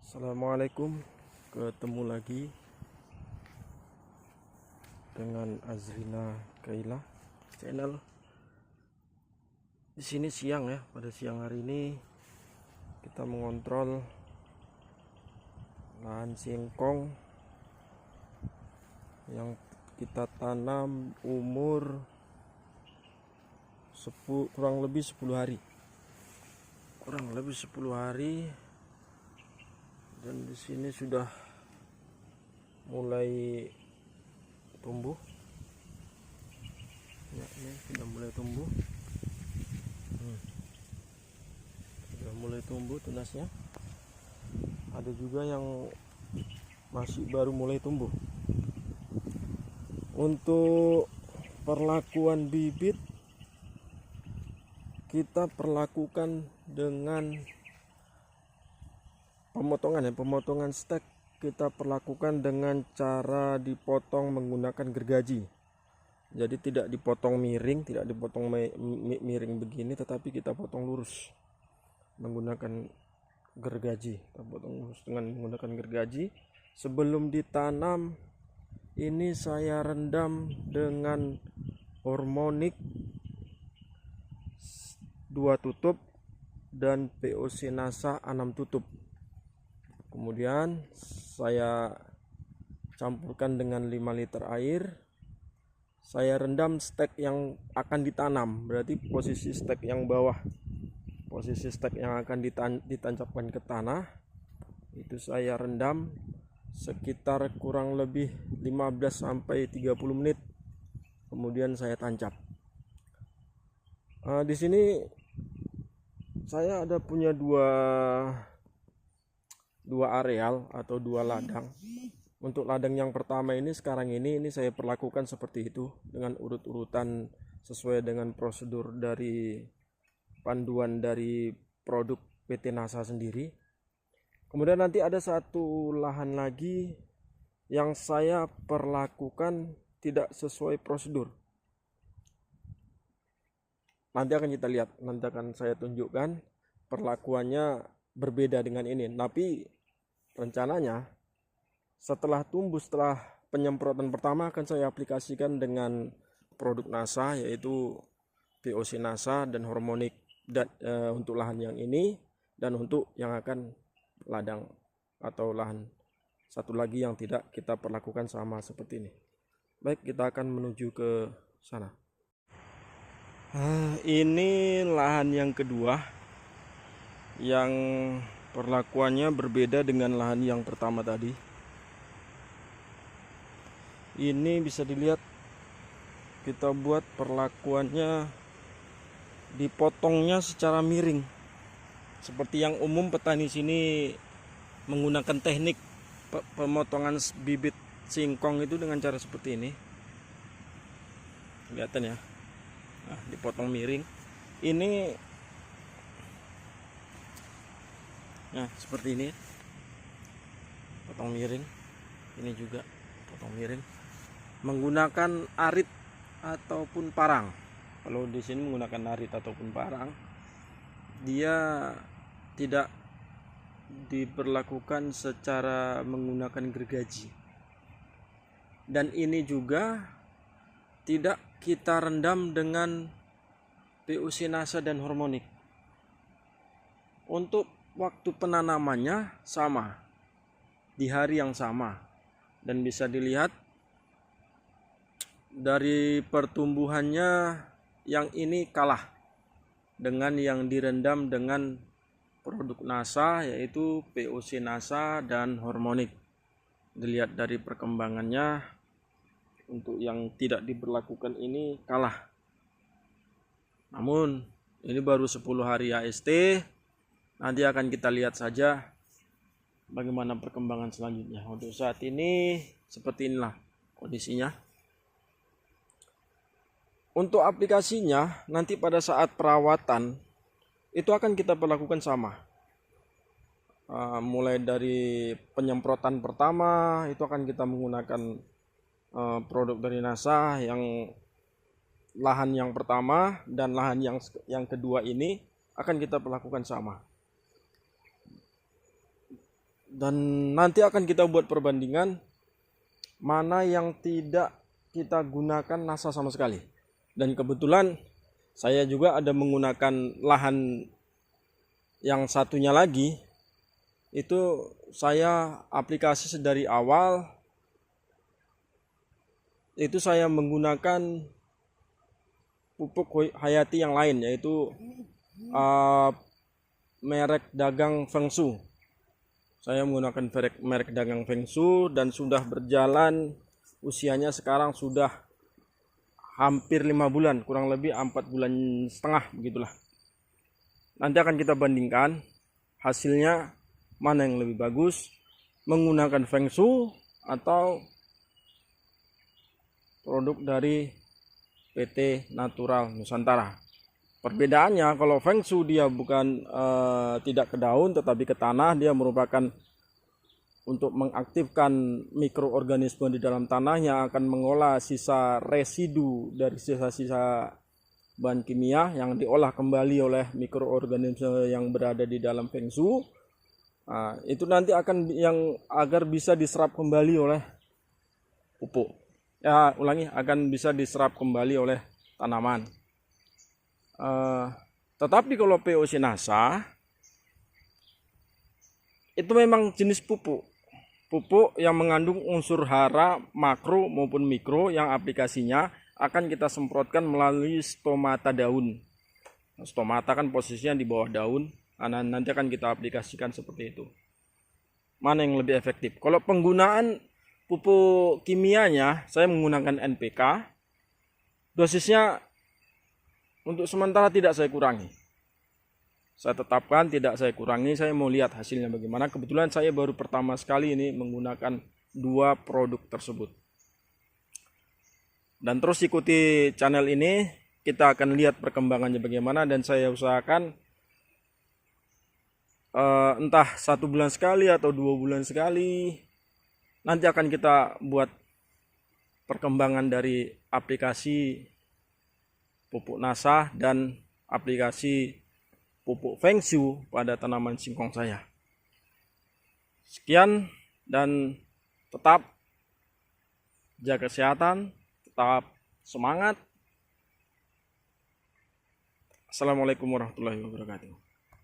Assalamualaikum, ketemu lagi dengan Azrina Kaila channel. Di sini siang ya, pada siang hari ini kita mengontrol lahan singkong yang kita tanam umur kurang lebih 10 hari. Dan di sini sudah mulai tumbuh. Ya, ini sudah mulai tumbuh. Sudah mulai tumbuh tunasnya. Ada juga yang masih baru mulai tumbuh. Untuk perlakuan bibit kita perlakukan dengan pemotongan stek. Kita perlakukan dengan cara dipotong menggunakan gergaji. Jadi tidak dipotong miring, tidak dipotong miring begini, tetapi kita potong lurus menggunakan gergaji. Kita potong lurus dengan menggunakan gergaji. Sebelum ditanam ini saya rendam dengan hormonik 2 tutup dan POC NASA 6 tutup. Kemudian saya campurkan dengan 5 liter air. Saya rendam stek yang akan ditanam, berarti posisi stek yang bawah, posisi stek yang akan ditancapkan ke tanah, itu saya rendam sekitar kurang lebih 15-30 menit. Kemudian saya tancap. Di sini saya ada punya dua areal atau 2 ladang. Untuk ladang yang pertama ini sekarang ini saya perlakukan seperti itu dengan urut-urutan sesuai dengan prosedur dari panduan dari produk PT NASA sendiri. Kemudian nanti ada satu lahan lagi yang saya perlakukan tidak sesuai prosedur. Nanti akan kita lihat, nanti akan saya tunjukkan perlakuannya berbeda dengan ini. Tapi rencananya setelah tumbuh, setelah penyemprotan pertama akan saya aplikasikan dengan produk NASA, yaitu POC NASA dan hormonik untuk lahan yang ini, dan untuk yang akan ladang atau lahan satu lagi yang tidak kita perlakukan sama seperti ini. Baik, kita akan menuju ke sana. Ini lahan yang kedua yang perlakuannya berbeda dengan lahan yang pertama tadi. Ini bisa dilihat kita buat perlakuannya, dipotongnya secara miring. Seperti yang umum petani sini menggunakan teknik pemotongan bibit singkong itu dengan cara seperti ini. Kelihatan ya. Nah, dipotong miring. Ini nah, seperti ini. Potong miring. Ini juga potong miring. Menggunakan arit ataupun parang. Kalau di sini menggunakan arit ataupun parang, dia tidak diperlakukan secara menggunakan gergaji. Dan ini juga tidak kita rendam dengan POC NASA dan hormonik. Untuk waktu penanamannya sama, di hari yang sama, dan bisa dilihat dari pertumbuhannya yang ini kalah dengan yang direndam dengan produk NASA, yaitu POC NASA dan hormonik. Dilihat dari perkembangannya, untuk yang tidak diberlakukan ini kalah. Namun ini baru 10 hari AST. Nanti akan kita lihat saja bagaimana perkembangan selanjutnya. Untuk saat ini seperti inilah kondisinya. Untuk aplikasinya nanti pada saat perawatan itu akan kita perlakukan sama. Mulai dari penyemprotan pertama itu akan kita menggunakan produk dari NASA yang lahan yang pertama, dan lahan yang kedua ini akan kita perlakukan sama. Dan nanti akan kita buat perbandingan mana yang tidak kita gunakan NASA sama sekali. Dan kebetulan saya juga ada menggunakan lahan yang satunya lagi, itu saya aplikasi dari awal itu saya menggunakan pupuk hayati yang lain, yaitu merek dagang Feng Shui. Saya menggunakan merek dagang Feng Shui dan sudah berjalan, usianya sekarang sudah hampir 5 bulan, kurang lebih 4,5 bulan begitulah. Nanti akan kita bandingkan hasilnya mana yang lebih bagus, menggunakan Feng Shui atau produk dari PT Natural Nusantara. Perbedaannya, kalau Feng Shui dia bukan tidak ke daun tetapi ke tanah, dia merupakan untuk mengaktifkan mikroorganisme di dalam tanah yang akan mengolah sisa residu dari sisa-sisa bahan kimia yang diolah kembali oleh mikroorganisme yang berada di dalam Feng Shui. Nah, itu nanti akan yang agar bisa diserap kembali oleh pupuk. Akan bisa diserap kembali oleh tanaman. Tetapi kalau POC NASA itu memang jenis pupuk yang mengandung unsur hara makro maupun mikro yang aplikasinya akan kita semprotkan melalui stomata daun. Stomata kan posisinya di bawah daun. Nanti akan kita aplikasikan seperti itu. Mana yang lebih efektif? Kalau penggunaan pupuk kimianya, saya menggunakan NPK. Dosisnya untuk sementara tidak saya kurangi. Saya tetapkan tidak saya kurangi, saya mau lihat hasilnya bagaimana. Kebetulan saya baru pertama sekali ini menggunakan 2 produk tersebut. Dan terus ikuti channel ini, kita akan lihat perkembangannya bagaimana, dan saya usahakan entah 1 bulan sekali atau 2 bulan sekali nanti akan kita buat perkembangan dari aplikasi pupuk NASA dan aplikasi pupuk Feng Shui pada tanaman singkong saya. Sekian, dan tetap jaga kesehatan, tetap semangat. Assalamualaikum warahmatullahi wabarakatuh.